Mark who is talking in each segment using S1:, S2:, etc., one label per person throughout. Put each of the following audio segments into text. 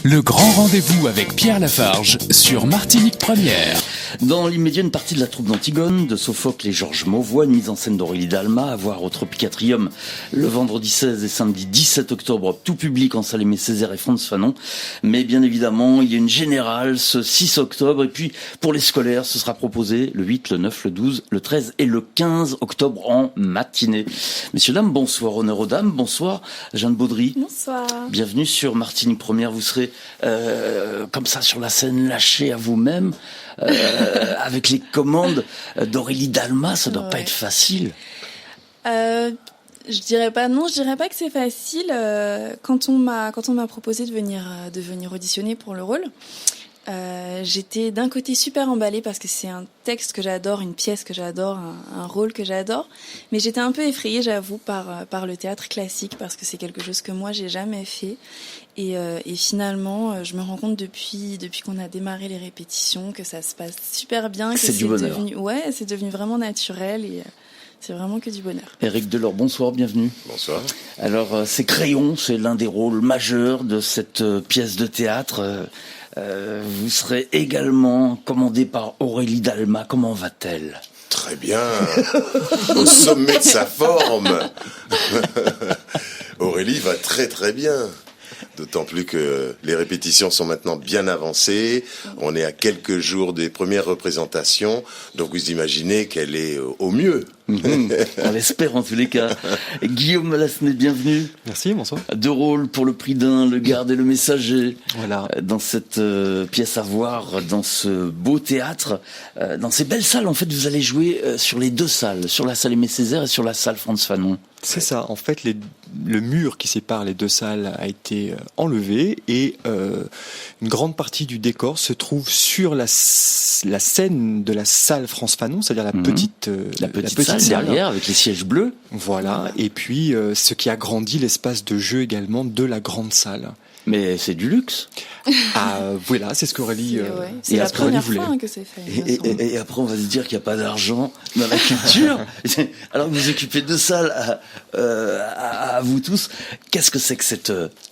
S1: Le grand rendez-vous avec Pierre Lafarge sur Martinique Première.
S2: Dans l'immédiat, une partie de la troupe d'Antigone, de Sophocle et Georges Mauvois, une mise en scène d'Aurélie Dalma, à voir au Tropicatrium le vendredi 16 et samedi 17 octobre, tout public en salle Aimé Césaire et Frantz Fanon. Mais bien évidemment, il y a une générale ce 6 octobre. Et puis, pour les scolaires, ce sera proposé le 8, le 9, le 12, le 13 et le 15 octobre en matinée. Messieurs, dames, bonsoir. Honneur aux dames. Bonsoir, Jeanne Baudry.
S3: Bonsoir.
S2: Bienvenue sur Martinique Première. Vous serez comme ça sur la scène, lâché à vous-même, avec les commandes d'Aurélie Dalma. Ça doit pas être facile.
S3: Je dirais pas que c'est facile. Quand on m'a proposé de venir auditionner pour le rôle, j'étais d'un côté super emballée parce que c'est un texte que j'adore, une pièce que j'adore, un rôle que j'adore, mais j'étais un peu effrayée, j'avoue, par le théâtre classique parce que c'est quelque chose que moi j'ai jamais fait. Et finalement, je me rends compte depuis qu'on a démarré les répétitions que ça se passe super bien, que
S2: c'est
S3: devenu vraiment naturel et c'est vraiment que du bonheur.
S2: Éric Delors, bonsoir, bienvenue.
S4: Bonsoir.
S2: Alors, c'est Crayon, c'est l'un des rôles majeurs de cette pièce de théâtre. Vous serez également commandé par Aurélie Dalma. Comment va-t-elle ?
S4: Très bien, au sommet de sa forme. Aurélie va très très bien. D'autant plus que les répétitions sont maintenant bien avancées. On est à quelques jours des premières représentations. Donc vous imaginez qu'elle est au mieux.
S2: On l'espère en tous les cas. Guillaume Lassenet, bienvenue.
S5: Merci, bonsoir.
S2: 2 rôles pour le prix d'un, le garde et le messager.
S5: Voilà.
S2: Dans cette pièce à voir, dans ce beau théâtre, dans ces belles salles, en fait, vous allez jouer sur les 2 salles, sur la salle Aimé Césaire et sur la salle Frantz Fanon.
S5: C'est ça. En fait, le mur qui sépare les 2 salles a été enlevé et une grande partie du décor se trouve sur la scène de la salle Frantz Fanon, c'est-à-dire la petite
S2: salle derrière avec les sièges bleus.
S5: Voilà. Et puis ce qui agrandit l'espace de jeu également de la grande salle.
S2: Mais c'est du luxe.
S5: Voilà, c'est ce qu'Aurélie
S3: c'est la première fois que c'est fait.
S2: Et après, on va se dire qu'il n'y a pas d'argent dans la culture. Alors que vous occupez 2 salles à vous tous. Qu'est-ce que c'est que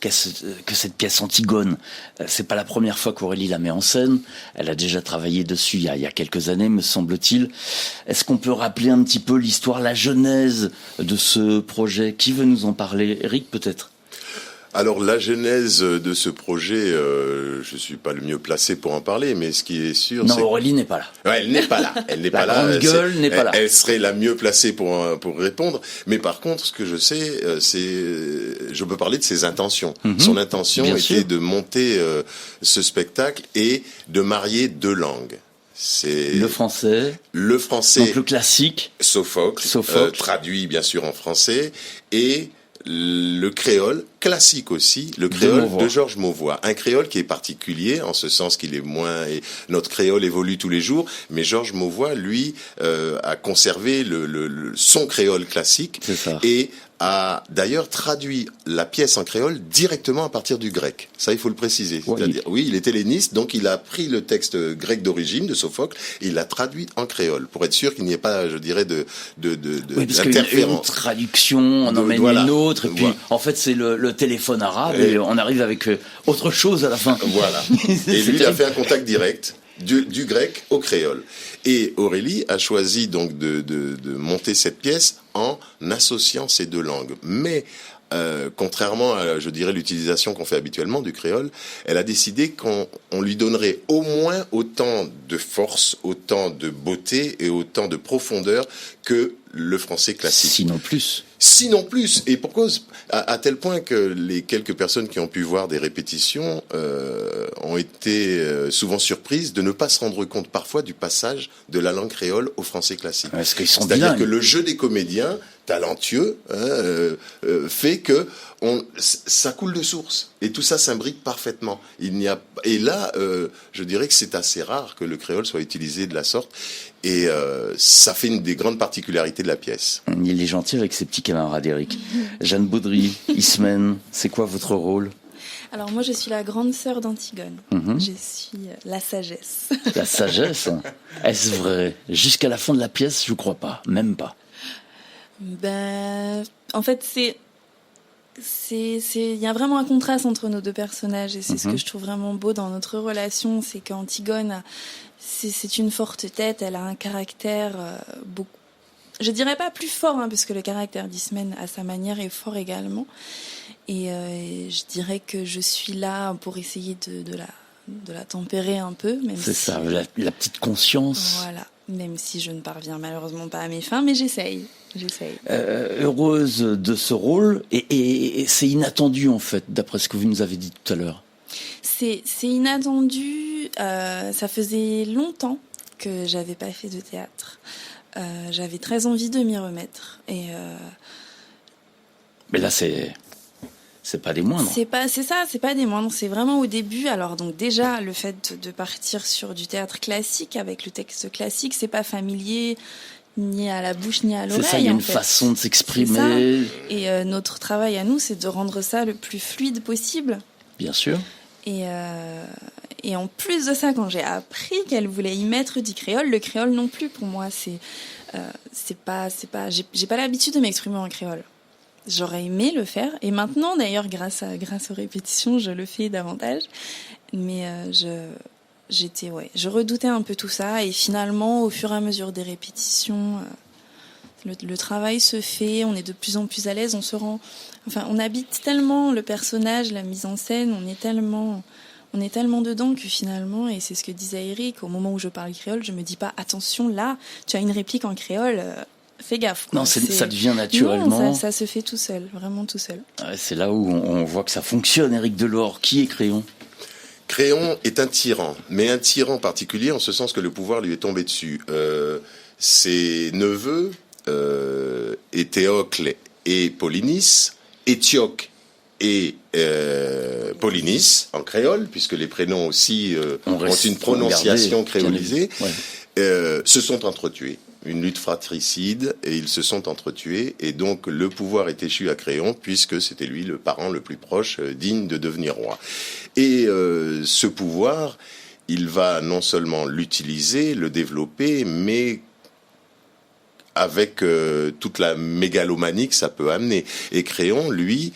S2: cette pièce Antigone ? C'est pas la première fois qu'Aurélie la met en scène. Elle a déjà travaillé dessus il y a quelques années, me semble-t-il. Est-ce qu'on peut rappeler un petit peu l'histoire, la genèse de ce projet ? Qui veut nous en parler ? Éric, peut-être ?
S4: Alors la genèse de ce projet, je suis pas le mieux placé pour en parler, mais ce qui est sûr,
S2: non, Aurélie n'est pas là.
S4: Ouais, elle n'est pas là. Elle n'est pas là.
S2: La grande gueule n'est pas là.
S4: Elle serait la mieux placée pour répondre. Mais par contre, ce que je sais, je peux parler de ses intentions. Son intention était de monter ce spectacle et de marier 2 langues. C'est
S2: le français, donc le classique,
S4: Sophocle. Traduit bien sûr en français, et le créole classique aussi, le créole de Georges Mauvois. Un créole qui est particulier, en ce sens qu'il est moins... Et notre créole évolue tous les jours, mais Georges Mauvois, lui, a conservé son créole classique.
S2: C'est ça.
S4: Et a d'ailleurs traduit la pièce en créole directement à partir du grec. Ça, il faut le préciser.
S2: Oui.
S4: C'est-à-dire, oui, il est helléniste, donc il a pris le texte grec d'origine de Sophocle et il l'a traduit en créole, pour être sûr qu'il n'y ait pas, je dirais,
S2: parce qu'une traduction, on emmène une autre, et puis en fait c'est le téléphone arabe et on arrive avec autre chose à la fin.
S4: Voilà. Et lui, il a fait un contact direct du grec au créole. Et Aurélie a choisi donc de monter cette pièce en associant ces 2 langues. Mais contrairement à, je dirais, l'utilisation qu'on fait habituellement du créole, elle a décidé qu'on lui donnerait au moins autant de force, autant de beauté et autant de profondeur que le français classique. Sinon plus, et pour cause, à tel point que les quelques personnes qui ont pu voir des répétitions ont été souvent surprises de ne pas se rendre compte parfois du passage de la langue créole au français classique.
S2: Parce qu'ils sont
S4: C'est-à-dire
S2: bilingues.
S4: que le jeu des comédiens talentueux fait que ça coule de source et tout ça s'imbrique parfaitement. Et là, je dirais que c'est assez rare que le créole soit utilisé de la sorte. Et ça fait une des grandes particularités de la pièce.
S2: Il est gentil avec ses petits camarades, Éric. Jeanne Baudry, Ismène, c'est quoi votre rôle ?
S3: Alors moi, je suis la grande sœur d'Antigone. Je suis la sagesse.
S2: La sagesse ? Est-ce vrai ? Jusqu'à la fin de la pièce, je crois pas, même pas.
S3: En fait, il y a vraiment un contraste entre nos deux personnages et c'est ce que je trouve vraiment beau dans notre relation, c'est qu'Antigone, c'est une forte tête, elle a un caractère beaucoup, je dirais pas plus fort, parce que le caractère d'Ismène à sa manière est fort également. Et je dirais que je suis là pour essayer de la tempérer un peu, même
S2: c'est
S3: si,
S2: ça, la petite conscience.
S3: Voilà, même si je ne parviens malheureusement pas à mes fins, mais j'essaye.
S2: Heureuse de ce rôle, et c'est inattendu en fait, d'après ce que vous nous avez dit tout à l'heure.
S3: C'est inattendu. Ça faisait longtemps que j'avais pas fait de théâtre. J'avais très envie de m'y remettre.
S2: Mais là, c'est pas des moindres.
S3: C'est pas des moindres. C'est vraiment au début. Alors donc déjà, le fait de partir sur du théâtre classique avec le texte classique, c'est pas familier ni à la bouche ni à l'oreille.
S2: C'est ça, il y a une
S3: fait.
S2: façon de s'exprimer.
S3: Et notre travail à nous, c'est de rendre ça le plus fluide possible.
S2: Bien sûr.
S3: Et en plus de ça, quand j'ai appris qu'elle voulait y mettre du créole, le créole non plus pour moi, j'ai pas l'habitude de m'exprimer en créole. J'aurais aimé le faire, et maintenant d'ailleurs grâce aux répétitions, je le fais davantage. Mais je redoutais un peu tout ça, et finalement, au fur et à mesure des répétitions, le travail se fait, on est de plus en plus à l'aise, on habite tellement le personnage, la mise en scène, on est tellement dedans que finalement, et c'est ce que disait Eric, au moment où je parle créole, je me dis pas, attention, là, tu as une réplique en créole, fais gaffe. Quoi.
S2: Non, ça devient naturellement.
S3: Non, ça se fait tout seul, vraiment tout seul.
S2: Ouais, c'est là où on voit que ça fonctionne, Éric Delord. Qui est Créon ?
S4: Créon est un tyran, mais un tyran particulier en ce sens que le pouvoir lui est tombé dessus. Ses neveux, Éthéocle et Polynice, Étioque et Polynice en créole, puisque les prénoms aussi ont une prononciation créolisée, se sont entretués. Une lutte fratricide, et ils se sont entretués, et donc le pouvoir est échu à Créon, puisque c'était lui le parent le plus proche, digne de devenir roi. Et ce pouvoir, il va non seulement l'utiliser, le développer, mais avec toute la mégalomanie que ça peut amener. Et Créon, lui,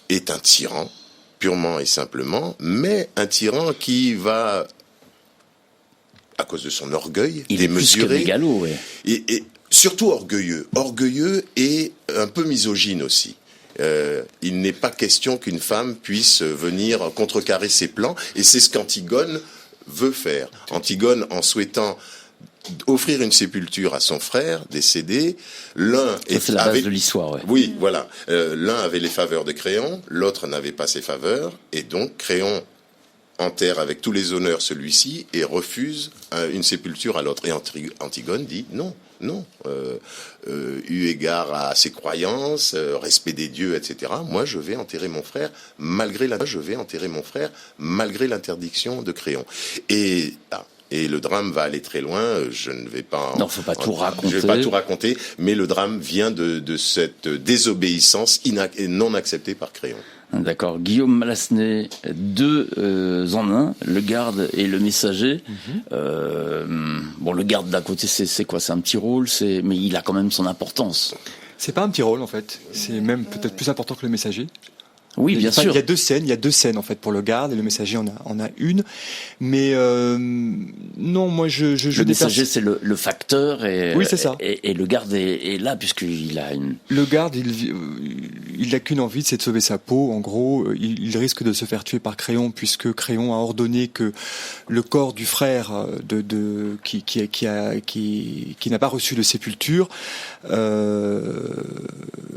S4: est un tyran, purement et simplement, mais un tyran qui va, à cause de son orgueil,
S2: il est plus
S4: démesuré,
S2: que mégalo, ouais.
S4: et surtout orgueilleux et un peu misogyne aussi. Il n'est pas question qu'une femme puisse venir contrecarrer ses plans, et c'est ce qu'Antigone veut faire. Antigone, en souhaitant offrir une sépulture à son frère décédé,
S2: c'est la base de l'histoire, ouais.
S4: Oui, voilà. L'un avait les faveurs de Créon, l'autre n'avait pas ses faveurs, et donc Créon enterre avec tous les honneurs celui-ci et refuse une sépulture à l'autre. Et Antigone dit non, eu égard à ses croyances, respect des dieux, etc. Moi, je vais enterrer mon frère malgré l'interdiction de Créon. Et le drame va aller très loin. Je ne vais pas.
S2: Faut pas tout raconter.
S4: Je vais pas tout raconter, mais le drame vient de cette désobéissance non acceptée par Créon.
S2: D'accord. Guillaume Mallasnet, deux en un, le garde et le messager. Le garde d'un côté, c'est quoi ? C'est un petit rôle, mais il a quand même son importance.
S5: C'est pas un petit rôle en fait. C'est même peut-être plus important que le messager.
S2: Oui, bien sûr.
S5: Il y a deux scènes en fait pour le garde et le messager en a une, mais non, moi je
S2: le messager c'est le facteur et
S5: oui, c'est ça.
S2: Et le garde est là puisqu'il a une.
S5: Le garde il n'a qu'une envie, c'est de sauver sa peau. En gros, il risque de se faire tuer par Créon puisque Créon a ordonné que le corps du frère qui n'a pas reçu de sépulture, il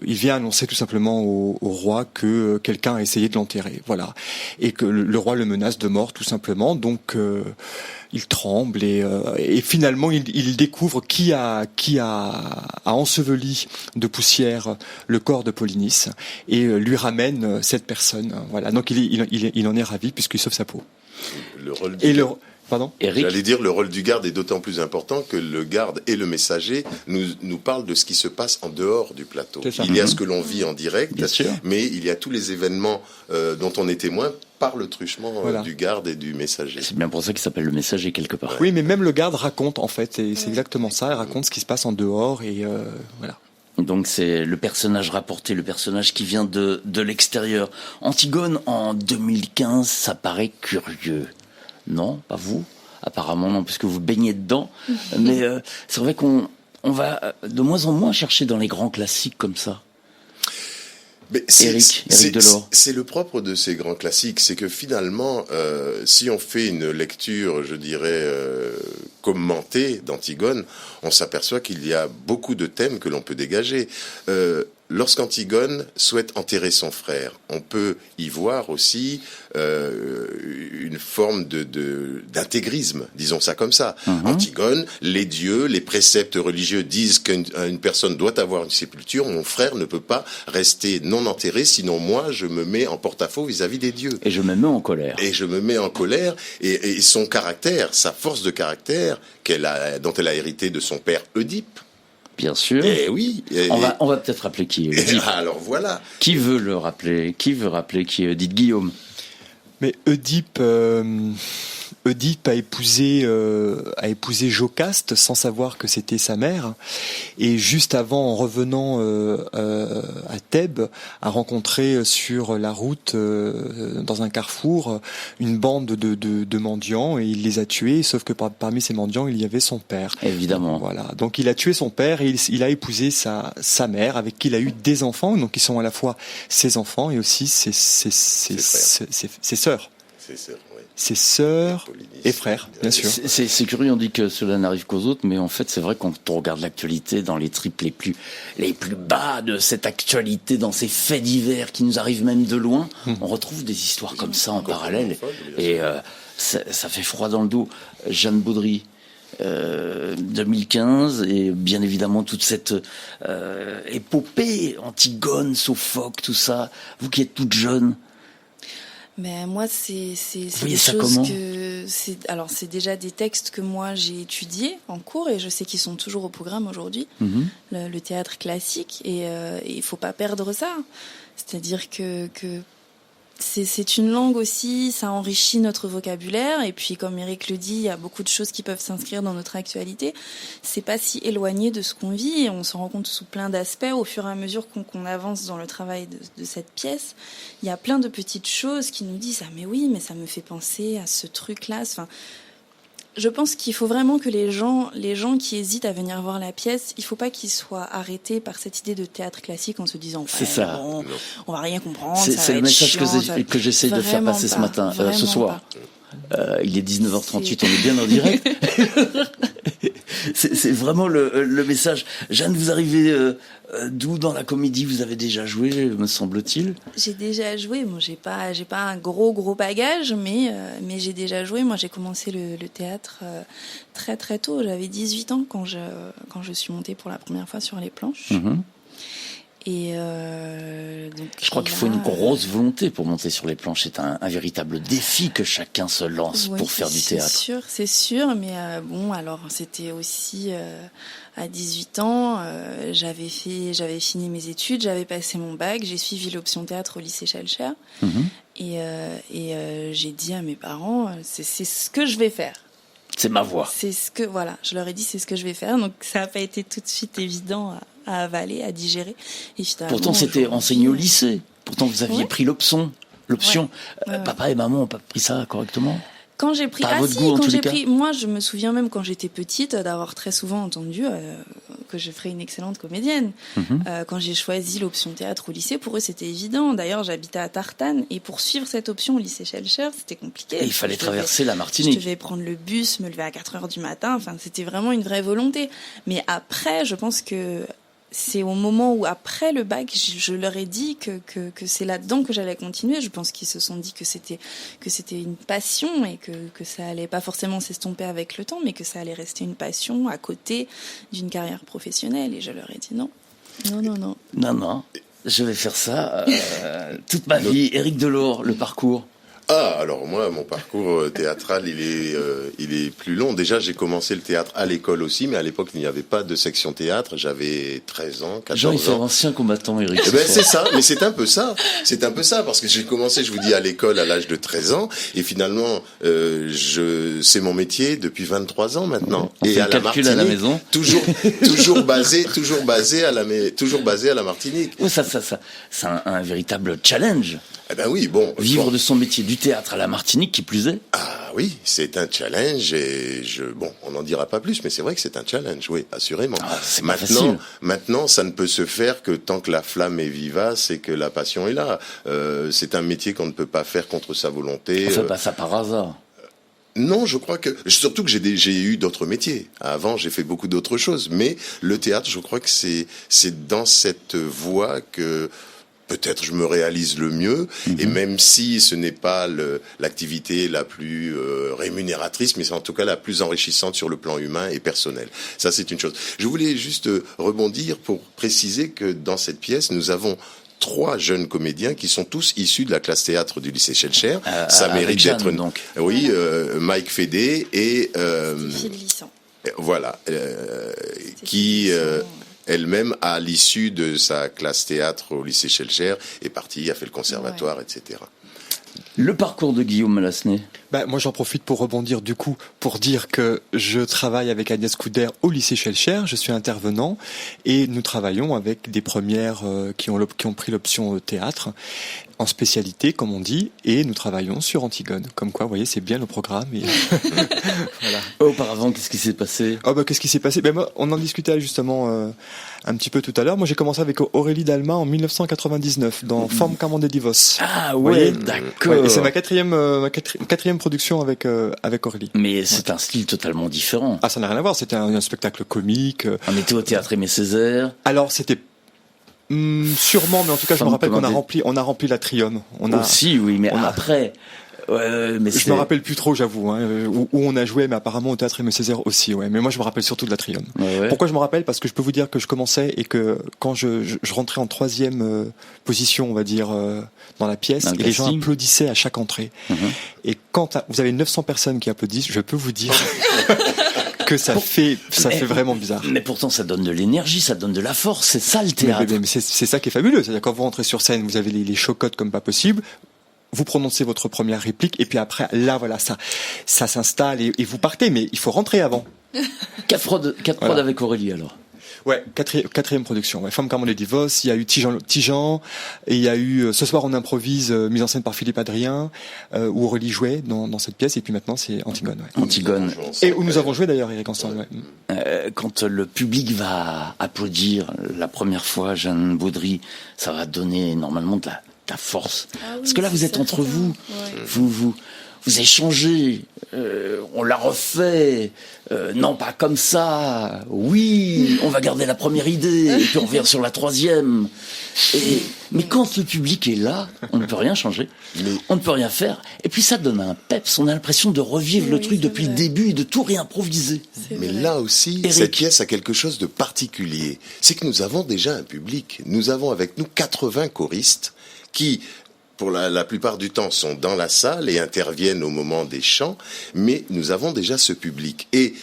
S5: vient annoncer tout simplement au roi que quelqu'un a essayé de l'enterrer, voilà, et que le roi le menace de mort tout simplement. Donc il tremble et finalement il découvre qui a enseveli de poussière le corps de Polynice et lui ramène cette personne. Voilà, donc il en est ravi puisqu'il sauve sa peau. Pardon ?
S2: Eric.
S4: J'allais dire, le rôle du garde est d'autant plus important que le garde et le messager nous parlent de ce qui se passe en dehors du plateau. Il y a ce que l'on vit en direct,
S2: bien sûr,
S4: mais il y a tous les événements dont on est témoin par le truchement du garde et du messager.
S2: C'est bien pour ça qu'il s'appelle le messager quelque part.
S5: Oui, mais même le garde raconte en fait, et c'est exactement ça, il raconte ce qui se passe en dehors et voilà.
S2: Donc c'est le personnage rapporté, le personnage qui vient de l'extérieur. Antigone en 2015, ça paraît curieux. Non, pas vous ? Apparemment non, puisque vous baignez dedans. Mais c'est vrai qu'on va de moins en moins chercher dans les grands classiques comme ça.
S4: Mais
S2: Éric Delort.
S4: C'est le propre de ces grands classiques, c'est que finalement, si on fait une lecture, je dirais, commentée d'Antigone, on s'aperçoit qu'il y a beaucoup de thèmes que l'on peut dégager. Lorsqu'Antigone souhaite enterrer son frère, on peut y voir aussi une forme d'intégrisme, disons ça comme ça. Antigone, les dieux, les préceptes religieux disent qu'une personne doit avoir une sépulture. Mon frère ne peut pas rester non enterré, sinon moi je me mets en porte-à-faux vis-à-vis des dieux.
S2: Et je me mets en colère.
S4: Et son caractère, sa force de caractère dont elle a hérité de son père Oedipe.
S2: Bien sûr.
S4: Eh oui.
S2: On va peut-être rappeler qui est Oedipe.
S4: Alors voilà.
S2: Qui veut le rappeler ? Qui veut rappeler qui est Oedipe ? Guillaume.
S5: Mais Oedipe a épousé Jocaste sans savoir que c'était sa mère, et juste avant, en revenant à Thèbes, a rencontré sur la route, dans un carrefour, une bande de mendiants, et il les a tués, sauf que parmi ces mendiants, il y avait son père.
S2: Évidemment.
S5: Voilà. Donc il a tué son père et il a épousé sa mère, avec qui il a eu des enfants, donc ils sont à la fois ses enfants et aussi ses sœurs. Ses sœurs et frères, bien sûr.
S2: C'est curieux, on dit que cela n'arrive qu'aux autres, mais en fait, c'est vrai quand on regarde l'actualité, dans les tripes les plus bas de cette actualité, dans ces faits divers qui nous arrivent même de loin, on retrouve des histoires comme ça en parallèle. Et ça fait froid dans le dos. Jeanne Baudry, 2015, et bien évidemment toute cette épopée, Antigone, Sophocle, tout ça. Vous qui êtes toute jeune,
S3: Mais moi, c'est
S2: voyez
S3: des
S2: ça
S3: choses
S2: comment ?
S3: c'est déjà des textes que moi j'ai étudiés en cours, et je sais qu'ils sont toujours au programme aujourd'hui, le théâtre classique, et il faut pas perdre ça. C'est-à-dire que c'est une langue aussi, ça enrichit notre vocabulaire, et puis comme Éric le dit, il y a beaucoup de choses qui peuvent s'inscrire dans notre actualité. C'est pas si éloigné de ce qu'on vit, et on s'en rend compte sous plein d'aspects au fur et à mesure qu'on avance dans le travail de cette pièce. Il y a plein de petites choses qui nous disent « Ah mais oui, mais ça me fait penser à ce truc-là ». Enfin, je pense qu'il faut vraiment que les gens qui hésitent à venir voir la pièce, il faut pas qu'ils soient arrêtés par cette idée de théâtre classique en se disant
S2: c'est ça.
S3: Bon, on va rien comprendre.
S2: C'est le message que j'essaie de faire passer ce matin, ce soir. Il est 19h38, on est bien en direct. C'est vraiment le message. Jeanne, vous arrivez d'où dans la comédie ? Vous avez déjà joué, me semble-t-il ?
S3: J'ai déjà joué. Bon, j'ai pas un gros bagage, mais j'ai déjà joué. Moi, j'ai commencé le théâtre très très tôt. J'avais 18 ans quand je suis montée pour la première fois sur les planches. Et donc,
S2: je crois qu'il faut une grosse volonté pour monter sur les planches. C'est un véritable défi que chacun se lance pour faire du théâtre.
S3: C'est sûr, mais bon, alors c'était aussi à 18 ans, j'avais fini mes études, j'avais passé mon bac, j'ai suivi l'option théâtre au lycée Schellcher, et j'ai dit à mes parents, c'est ce que je vais faire.
S2: C'est ma voie.
S3: Je leur ai dit, c'est ce que je vais faire. Donc ça n'a pas été tout de suite évident à avaler, à digérer. Et
S2: pourtant, c'était enseigné au lycée. Pourtant, vous aviez pris l'option. Papa et maman n'ont pas pris ça correctement.
S3: Quand j'ai pris, moi je me souviens même quand j'étais petite d'avoir très souvent entendu que je ferais une excellente comédienne. Quand j'ai choisi l'option théâtre au lycée, pour eux c'était évident. D'ailleurs, j'habitais à Tartane, et pour suivre cette option au lycée Schellcher, c'était compliqué.
S2: Et il fallait traverser la Martinique.
S3: Je devais prendre le bus, me lever à 4h du matin. Enfin, c'était vraiment une vraie volonté. Mais après, je pense que c'est au moment où, après le bac, je leur ai dit que c'est là-dedans que j'allais continuer. Je pense qu'ils se sont dit que c'était une passion, et que ça allait pas forcément s'estomper avec le temps, mais que ça allait rester une passion à côté d'une carrière professionnelle. Et je leur ai dit non. Non.
S2: Je vais faire ça toute ma vie. Éric Delort, le parcours.
S4: Ah, alors moi, mon parcours théâtral, il est plus long. Déjà, j'ai commencé le théâtre à l'école aussi, mais à l'époque, il n'y avait pas de section théâtre. J'avais 13 ans, 14
S2: Jean,
S4: ans.
S2: il fait ancien combattant, Eric.
S4: Eh ben, c'est ça, mais c'est un peu ça. C'est un peu ça, parce que j'ai commencé, je vous dis, à l'école à l'âge de 13 ans, et finalement, c'est mon métier depuis 23 ans maintenant.
S2: On
S4: et
S2: fait
S4: à
S2: le
S4: la
S2: calcul
S4: Martinique,
S2: à la maison.
S4: toujours basé à la Martinique.
S2: Oui, ça, c'est un véritable challenge.
S4: Eh ben oui, bon.
S2: Vivre de son métier du théâtre à la Martinique, qui plus est.
S4: Ah oui, c'est un challenge et on n'en dira pas plus, mais c'est vrai que c'est un challenge, oui, assurément.
S2: Ah, c'est pas facile.
S4: Maintenant, ça ne peut se faire que tant que la flamme est vivace et que la passion est là. C'est un métier qu'on ne peut pas faire contre sa volonté.
S2: On fait pas ça par hasard.
S4: Non, je crois que surtout que j'ai eu d'autres métiers. Avant, j'ai fait beaucoup d'autres choses, mais le théâtre, je crois que c'est dans cette voie que peut-être je me réalise le mieux, et même si ce n'est pas l'activité la plus rémunératrice, mais c'est en tout cas la plus enrichissante sur le plan humain et personnel. Ça, c'est une chose. Je voulais juste rebondir pour préciser que dans cette pièce, nous avons 3 jeunes comédiens qui sont tous issus de la classe théâtre du lycée Schellcher. Ça mérite d'être
S2: donc.
S4: Oui, Mike Fédé et
S3: Phil Lissan.
S4: voilà, qui elle-même, à l'issue de sa classe théâtre au lycée Schellcher, est partie, a fait le conservatoire, etc.
S2: Le parcours de Guillaume Malasné.
S5: Moi, j'en profite pour rebondir du coup, pour dire que je travaille avec Agnès Couder au lycée Schellcher, je suis intervenant, et nous travaillons avec des premières qui ont pris l'option théâtre, en spécialité, comme on dit, et nous travaillons sur Antigone. Comme quoi, vous voyez, c'est bien le programme. Et voilà.
S2: Auparavant, qu'est-ce qui s'est passé ?
S5: Qu'est-ce qui s'est passé ? Moi, on en discutait justement un petit peu tout à l'heure. Moi, j'ai commencé avec Aurélie Dalma en 1999 dans Forme Camande Divos.
S2: Ah ouais, d'accord.
S5: Ouais, et c'est ma quatrième production avec Aurélie.
S2: Mais c'est un style totalement différent.
S5: Ah, ça n'a rien à voir. C'était un spectacle comique.
S2: On était au théâtre Aimé Césaire.
S5: Alors, c'était sûrement, mais en tout cas, je me rappelle qu'on a rempli l'Atrium.
S2: Aussi, oui, mais après. Mais
S5: je me rappelle plus trop, j'avoue, où on a joué, mais apparemment au théâtre Aimé Césaire aussi, ouais. Mais moi, je me rappelle surtout de l'Atrium.
S2: Ouais.
S5: Pourquoi je me rappelle ? Parce que je peux vous dire que je commençais et que quand je rentrais en 3e position, on va dire, dans la pièce, et les gens applaudissaient à chaque entrée. Et quand vous avez 900 personnes qui applaudissent, je peux vous dire que ça fait vraiment bizarre.
S2: Mais pourtant, ça donne de l'énergie, ça donne de la force. C'est ça le théâtre.
S5: Mais c'est ça qui est fabuleux. C'est-à-dire quand vous rentrez sur scène, vous avez les chocottes comme pas possible. Vous prononcez votre première réplique et puis après, là, voilà, ça s'installe et vous partez. Mais il faut rentrer avant.
S2: 4 prods avec Aurélie alors.
S5: Ouais, quatrième production. Ouais. Femme Camande Divos, il y a eu Tijan, et il y a eu Ce soir on improvise, mise en scène par Philippe Adrien, où Aurélie jouait dans cette pièce, et puis maintenant c'est Antigone. Ouais.
S2: Antigone.
S5: Et où nous avons joué d'ailleurs, Eric, ensemble. Ouais.
S2: Quand le public va applaudir la première fois Jeanne Baudry, ça va donner normalement de la force. Parce que là vous êtes entre vous, vous échangez, on l'a refait, non pas comme ça, oui, on va garder la première idée, et puis on revient sur la 3e. Mais quand le public est là, on ne peut rien changer, on ne peut rien faire, et puis ça donne un peps, on a l'impression de revivre le truc depuis le début et de tout réimproviser.
S4: Mais là aussi,
S2: Eric,
S4: cette pièce a quelque chose de particulier, c'est que nous avons déjà un public, nous avons avec nous 80 choristes qui, pour la plupart du temps, sont dans la salle et interviennent au moment des chants, mais nous avons déjà ce public. Et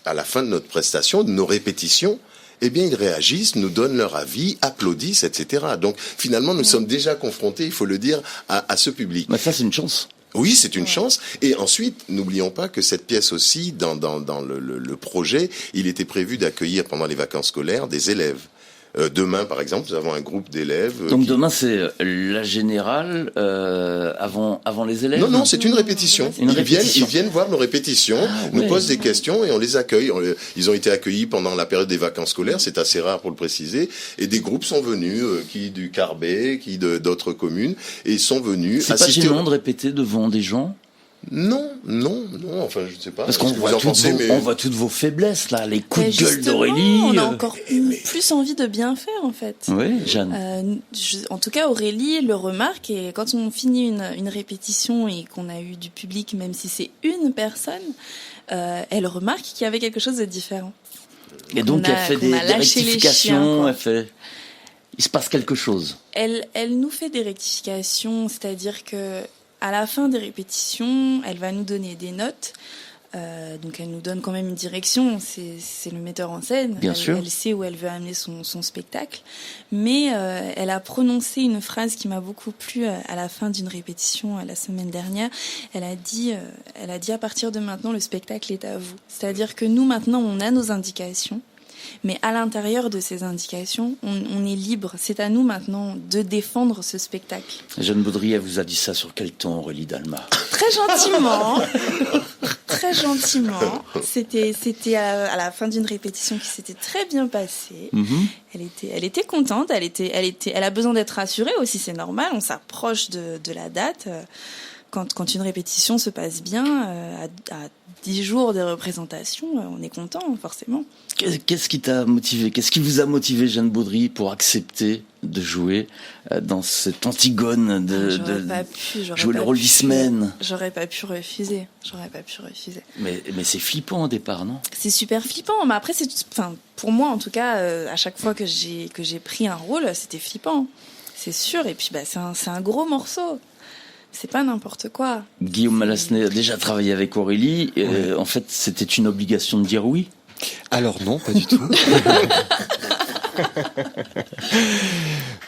S4: à la fin de notre prestation, de nos répétitions, eh bien, ils réagissent, nous donnent leur avis, applaudissent, etc. Donc, finalement, nous sommes déjà confrontés, il faut le dire, à ce public.
S2: Mais ça, c'est une chance.
S4: Oui, c'est une chance. Et ensuite, n'oublions pas que cette pièce aussi, dans le projet, il était prévu d'accueillir pendant les vacances scolaires des élèves. Demain, par exemple, nous avons un groupe d'élèves.
S2: Donc demain, c'est la générale avant les élèves.
S4: Non, c'est une répétition. Ils viennent voir nos répétitions, nous posent des questions et on les accueille. Ils ont été accueillis pendant la période des vacances scolaires, c'est assez rare pour le préciser. Et des groupes sont venus, qui du Carbet, qui d'autres communes, et ils sont venus.
S2: C'est pas gênant de répéter devant des gens?
S4: Non, enfin je ne sais pas.
S2: Parce qu'on voit toutes vos faiblesses là, les coups de gueule d'Aurélie.
S3: On a encore plus envie de bien faire en fait.
S2: Oui, Jeanne.
S3: En tout cas, Aurélie le remarque, et quand on finit une répétition et qu'on a eu du public, même si c'est une personne, elle remarque qu'il y avait quelque chose de différent.
S2: Et donc elle fait des rectifications, il se passe quelque chose.
S3: Elle nous fait des rectifications, c'est-à-dire que à la fin des répétitions, elle va nous donner des notes. Donc elle nous donne quand même une direction, c'est le metteur en scène.
S2: Bien sûr.
S3: Elle sait où elle veut amener son spectacle. Mais elle a prononcé une phrase qui m'a beaucoup plu à la fin d'une répétition la semaine dernière. Elle a dit à partir de maintenant, le spectacle est à vous. C'est-à-dire que nous, maintenant, on a nos indications. Mais à l'intérieur de ces indications, on est libre. C'est à nous maintenant de défendre ce spectacle.
S2: Jeanne Baudry, elle vous a dit ça sur quel ton, Aurélie Dalma?
S3: Très gentiment. Très gentiment. C'était à la fin d'une répétition qui s'était très bien passée. Elle était contente. Elle a besoin d'être rassurée aussi, c'est normal. On s'approche de la date. Quand une répétition se passe bien, à 10 jours de représentation, on est content, forcément.
S2: Qu'est-ce qui t'a motivé? Qu'est-ce qui vous a motivé, Jeanne Baudry, pour accepter de jouer dans cette Antigone, jouer le rôle d'Ismène?
S3: J'aurais pas pu refuser.
S2: Mais c'est flippant au départ, non?
S3: C'est super flippant. Mais après, pour moi, en tout cas, à chaque fois que j'ai pris un rôle, c'était flippant. C'est sûr. Et puis, c'est un gros morceau. C'est pas n'importe quoi.
S2: Guillaume Mallasnet a déjà travaillé avec Aurélie. Ouais. En fait, c'était une obligation de dire oui?
S5: Alors non, pas du tout.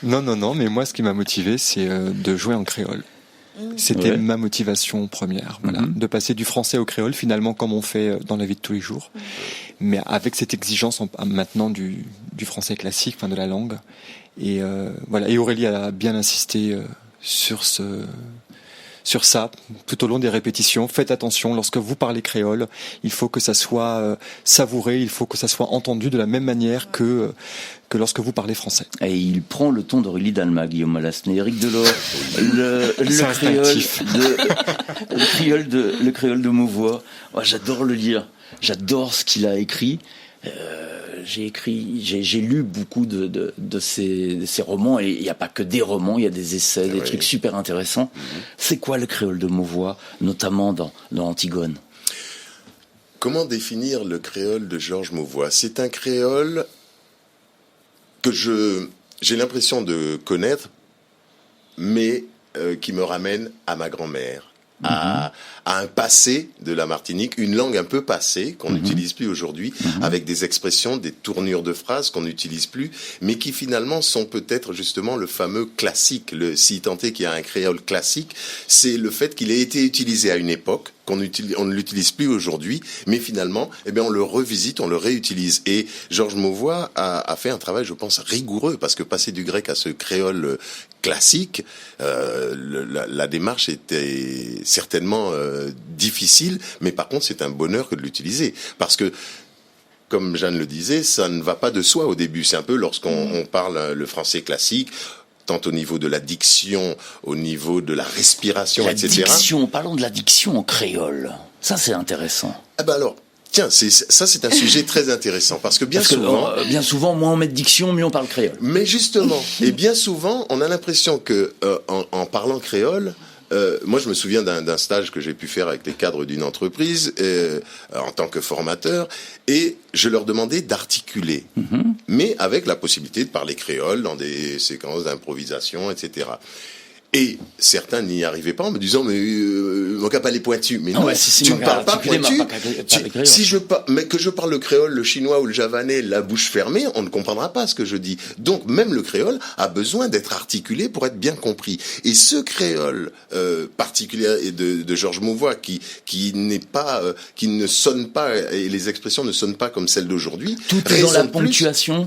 S5: Non, mais moi, ce qui m'a motivé, c'est de jouer en créole. C'était ma motivation première, voilà, de passer du français au créole, finalement, comme on fait dans la vie de tous les jours, mais avec cette exigence maintenant du français classique, de la langue. Et voilà. Et Aurélie a bien insisté sur ça, tout au long des répétitions. Faites attention, lorsque vous parlez créole, il faut que ça soit savouré, il faut que ça soit entendu de la même manière que lorsque vous parlez français.
S2: Et il prend le ton d'Aurélie Dalma, Guillaume Mallasnet. Éric Delors, le créole de Mauvois. Oh, j'adore le lire, j'adore ce qu'il a écrit. J'ai lu beaucoup de ces romans, et il n'y a pas que des romans, il y a des essais, des trucs super intéressants. C'est quoi le créole de Mauvois, notamment dans Antigone?
S4: Comment définir le créole de Georges Mauvois? C'est un créole que j'ai l'impression de connaître, mais qui me ramène à ma grand-mère. À un passé de la Martinique, une langue un peu passée qu'on n'utilise plus aujourd'hui, avec des expressions, des tournures de phrases qu'on n'utilise plus, mais qui finalement sont peut-être justement le fameux classique. Si tant est qu'il y a un créole classique, c'est le fait qu'il ait été utilisé à une époque, on ne l'utilise plus aujourd'hui, mais finalement, on le revisite, on le réutilise. Et Georges Mauvois a fait un travail, je pense, rigoureux, parce que passer du grec à ce créole classique, la démarche était certainement difficile, mais par contre, c'est un bonheur que de l'utiliser, parce que comme Jeanne le disait, ça ne va pas de soi au début. C'est un peu lorsqu'on parle le français classique, tant au niveau de la diction, au niveau de la respiration, etc.
S2: Parlons de la diction en créole. Ça, c'est intéressant.
S4: Alors, tiens, c'est un sujet très intéressant, parce que bien souvent,
S2: moins on met de diction, mieux on parle créole.
S4: Mais justement, et bien souvent, on a l'impression que en parlant créole, moi, je me souviens d'un stage que j'ai pu faire avec les cadres d'une entreprise en tant que formateur, et je leur demandais d'articuler, mais avec la possibilité de parler créole dans des séquences d'improvisation, etc. Et certains n'y arrivaient pas en me disant mon cap est pointu. Mais non, tu ne parles pas pointu. Mais que je parle le créole, le chinois ou le javanais, la bouche fermée, on ne comprendra pas ce que je dis. Donc même le créole a besoin d'être articulé pour être bien compris. Et ce créole particulier de Georges Mauvois qui n'est pas, qui ne sonne pas, et les expressions ne sonnent pas comme celles d'aujourd'hui.
S2: Tout est dans la ponctuation.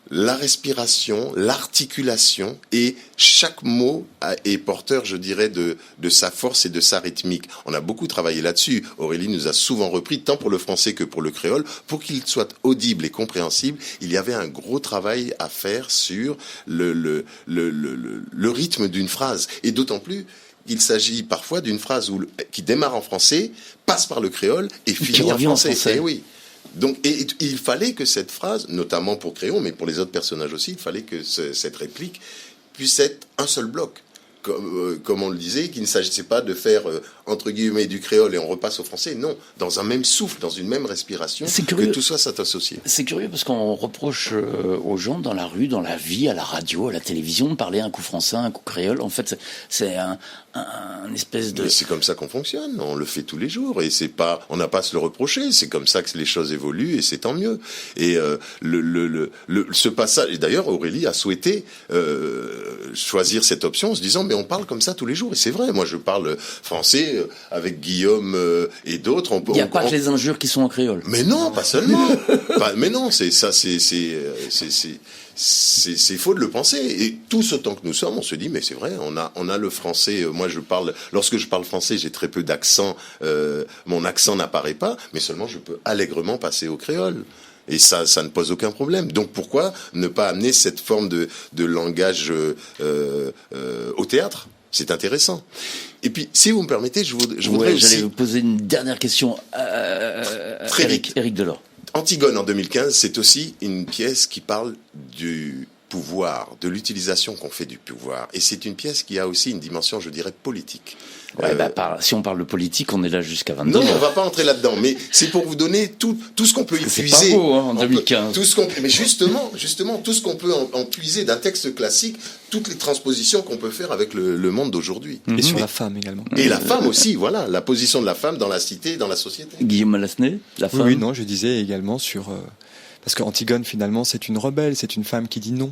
S4: La respiration, l'articulation, et chaque mot est porteur, je dirais, de sa force et de sa rythmique. On a beaucoup travaillé là-dessus. Aurélie nous a souvent repris, tant pour le français que pour le créole, pour qu'il soit audible et compréhensible. Il y avait un gros travail à faire sur le rythme d'une phrase. Et d'autant plus, il s'agit parfois d'une phrase qui démarre en français, passe par le créole et finit en français. Et oui. Donc, et il fallait que cette phrase, notamment pour Créon, mais pour les autres personnages aussi, il fallait que cette réplique puisse être un seul bloc. comme on le disait, qu'il ne s'agissait pas de faire, entre guillemets, du créole et on repasse au français. Non, dans un même souffle, dans une même respiration, que tout ça soit associé.
S2: C'est curieux parce qu'on reproche aux gens dans la rue, dans la vie, à la radio, à la télévision, de parler un coup français, un coup créole. En fait, c'est un espèce de...
S4: Mais c'est comme ça qu'on fonctionne, on le fait tous les jours et c'est pas, on n'a pas à se le reprocher, c'est comme ça que les choses évoluent et c'est tant mieux. Et ce passage, et d'ailleurs Aurélie a souhaité choisir cette option en se disant mais on parle comme ça tous les jours et c'est vrai, moi je parle français avec Guillaume et d'autres.
S2: Il n'y a pas que les injures qui sont en créole.
S4: Mais non, pas seulement. Mais non, c'est faux de le penser. Et tous autant que nous sommes, on se dit mais c'est vrai, on a le français. Moi, lorsque je parle français, j'ai très peu d'accent. Mon accent n'apparaît pas, mais seulement je peux allègrement passer au créole. Et ça ne pose aucun problème. Donc pourquoi ne pas amener cette forme de langage au théâtre ? C'est intéressant. Et puis, si vous me permettez, je voudrais aussi...
S2: J'allais vous poser une dernière question. Éric Delort.
S4: Antigone en 2015, c'est aussi une pièce qui parle du pouvoir, de l'utilisation qu'on fait du pouvoir. Et c'est une pièce qui a aussi une dimension, je dirais, politique.
S2: Ouais, si on parle de politique, on est là jusqu'à 22
S4: Non,
S2: heures.
S4: on va pas entrer là-dedans, mais c'est pour vous donner tout ce qu'on peut y puiser.
S2: C'est pas beau, en 2015.
S4: Mais justement, tout ce qu'on peut en puiser d'un texte classique, toutes les transpositions qu'on peut faire avec le monde d'aujourd'hui.
S5: Et sur la femme également.
S4: Et la femme aussi, voilà, la position de la femme dans la cité, dans la société.
S2: Guillaume Malasné, la femme.
S5: Oui, non, je disais également sur... Parce qu'Antigone, finalement, c'est une rebelle, c'est une femme qui dit non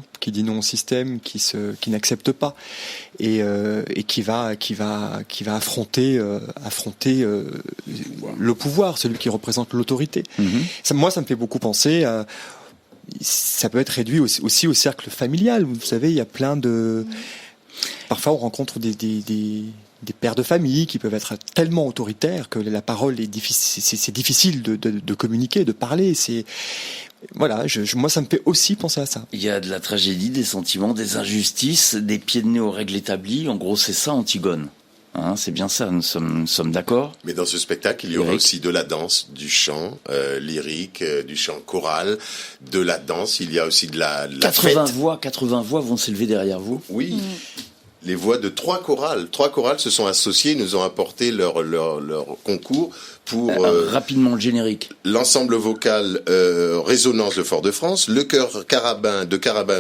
S5: au système, qui n'accepte pas, et qui va affronter le pouvoir, celui qui représente l'autorité. Moi, ça me fait beaucoup penser à... Ça peut être réduit aussi au cercle familial. Vous savez, il y a plein de... Parfois, on rencontre des pères de famille qui peuvent être tellement autoritaires que la parole est difficile. C'est difficile de communiquer, de parler. Voilà, moi ça me fait aussi penser à ça.
S2: Il y a de la tragédie, des sentiments, des injustices, des pieds de nez aux règles établies. En gros, c'est ça Antigone. C'est bien ça, nous sommes d'accord.
S4: Mais dans ce spectacle, il y aura aussi de la danse, du chant lyrique, du chant choral, de la danse. Il y a aussi de la
S2: 80
S4: fête.
S2: 80 voix vont s'élever derrière vous.
S4: Oui. Les voix de 3 chorales. 3 chorales se sont associées, nous ont apporté leur concours pour
S2: rapidement le générique.
S4: L'ensemble vocal Résonance de Fort-de-France, le chœur Carabin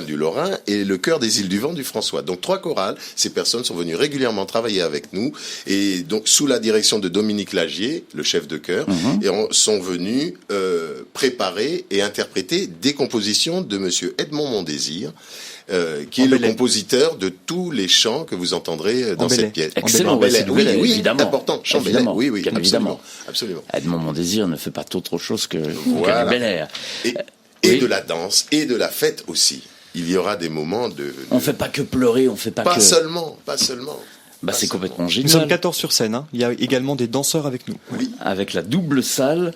S4: du Lorrain et le chœur des Îles du Vent du François. Donc 3 chorales. Ces personnes sont venues régulièrement travailler avec nous et donc sous la direction de Dominique Lagier, le chef de chœur, et sont venus préparer et interpréter des compositions de Monsieur Edmond Mondésir. Qui est le compositeur de tous les chants que vous entendrez dans cette pièce.
S2: Excellent,
S4: oui,
S2: évidemment.
S4: Important, chant Bel-Air, oui, absolument.
S2: Edmond Mondésir ne fait pas autre chose que
S4: voilà.
S2: du Bel-Air.
S4: Et de la danse, et de la fête aussi. Il y aura des moments de...
S2: On fait pas que pleurer, on fait pas que...
S4: Seulement.
S2: C'est complètement génial.
S5: Nous sommes 14 sur scène, Il y a également des danseurs avec nous.
S4: Oui.
S2: Avec la double salle.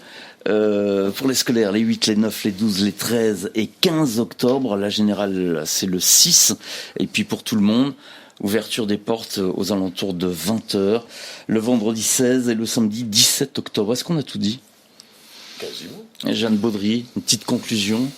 S2: Pour les scolaires, les 8, les 9, les 12, les 13 et 15 octobre. La générale, c'est le 6. Et puis pour tout le monde, ouverture des portes aux alentours de 20h. Le vendredi 16 et le samedi 17 octobre. Est-ce qu'on a tout dit ?
S4: Quasiment.
S2: Jeanne Baudry, une petite conclusion.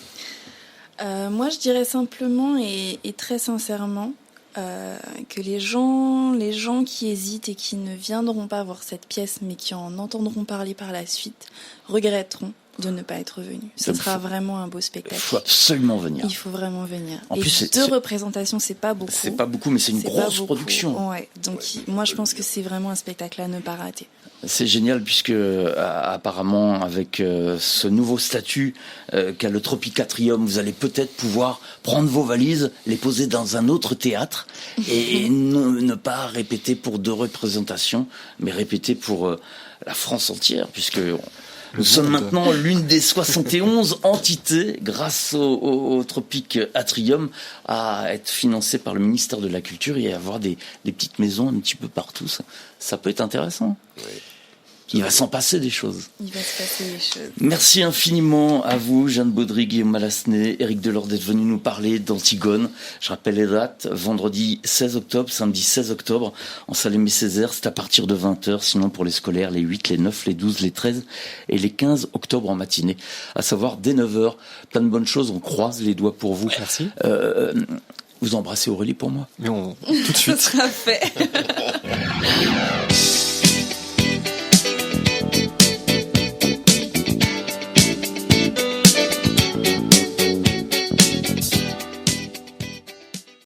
S3: Moi, je dirais simplement et très sincèrement que les gens qui hésitent et qui ne viendront pas voir cette pièce mais qui en entendront parler par la suite regretteront de ne pas être venus. Ce sera vraiment un beau spectacle.
S2: Il faut absolument venir.
S3: Il faut vraiment venir.
S2: En
S3: et
S2: plus,
S3: 2 représentations, c'est pas beaucoup.
S2: C'est pas beaucoup, mais c'est une grosse production.
S3: Ouais. Donc moi, je pense que c'est vraiment un spectacle à ne pas rater.
S2: C'est génial puisque apparemment avec ce nouveau statut qu'a le Tropicatrium, vous allez peut-être pouvoir prendre vos valises, les poser dans un autre théâtre et ne pas répéter pour 2 représentations, mais répéter pour la France entière, puisque nous sommes maintenant l'une des 71 entités, grâce au Tropic Atrium, à être financée par le ministère de la Culture et à avoir des petites maisons un petit peu partout. Ça peut être intéressant.
S4: Oui.
S2: Il va s'en passer des choses.
S3: Il va se passer des choses.
S2: Merci infiniment à vous, Jeanne Baudry, Guillaume Malasné, Éric Delort d'être venu nous parler d'Antigone. Je rappelle les dates, vendredi 16 octobre, samedi 16 octobre, en salle Aimé Césaire, c'est à partir de 20h, sinon pour les scolaires, les 8, les 9, les 12, les 13 et les 15 octobre en matinée, à savoir dès 9h. Plein de bonnes choses, on croise les doigts pour vous.
S5: Merci.
S2: Vous embrassez Aurélie pour moi?
S5: Mais tout de suite.
S3: Ce sera fait.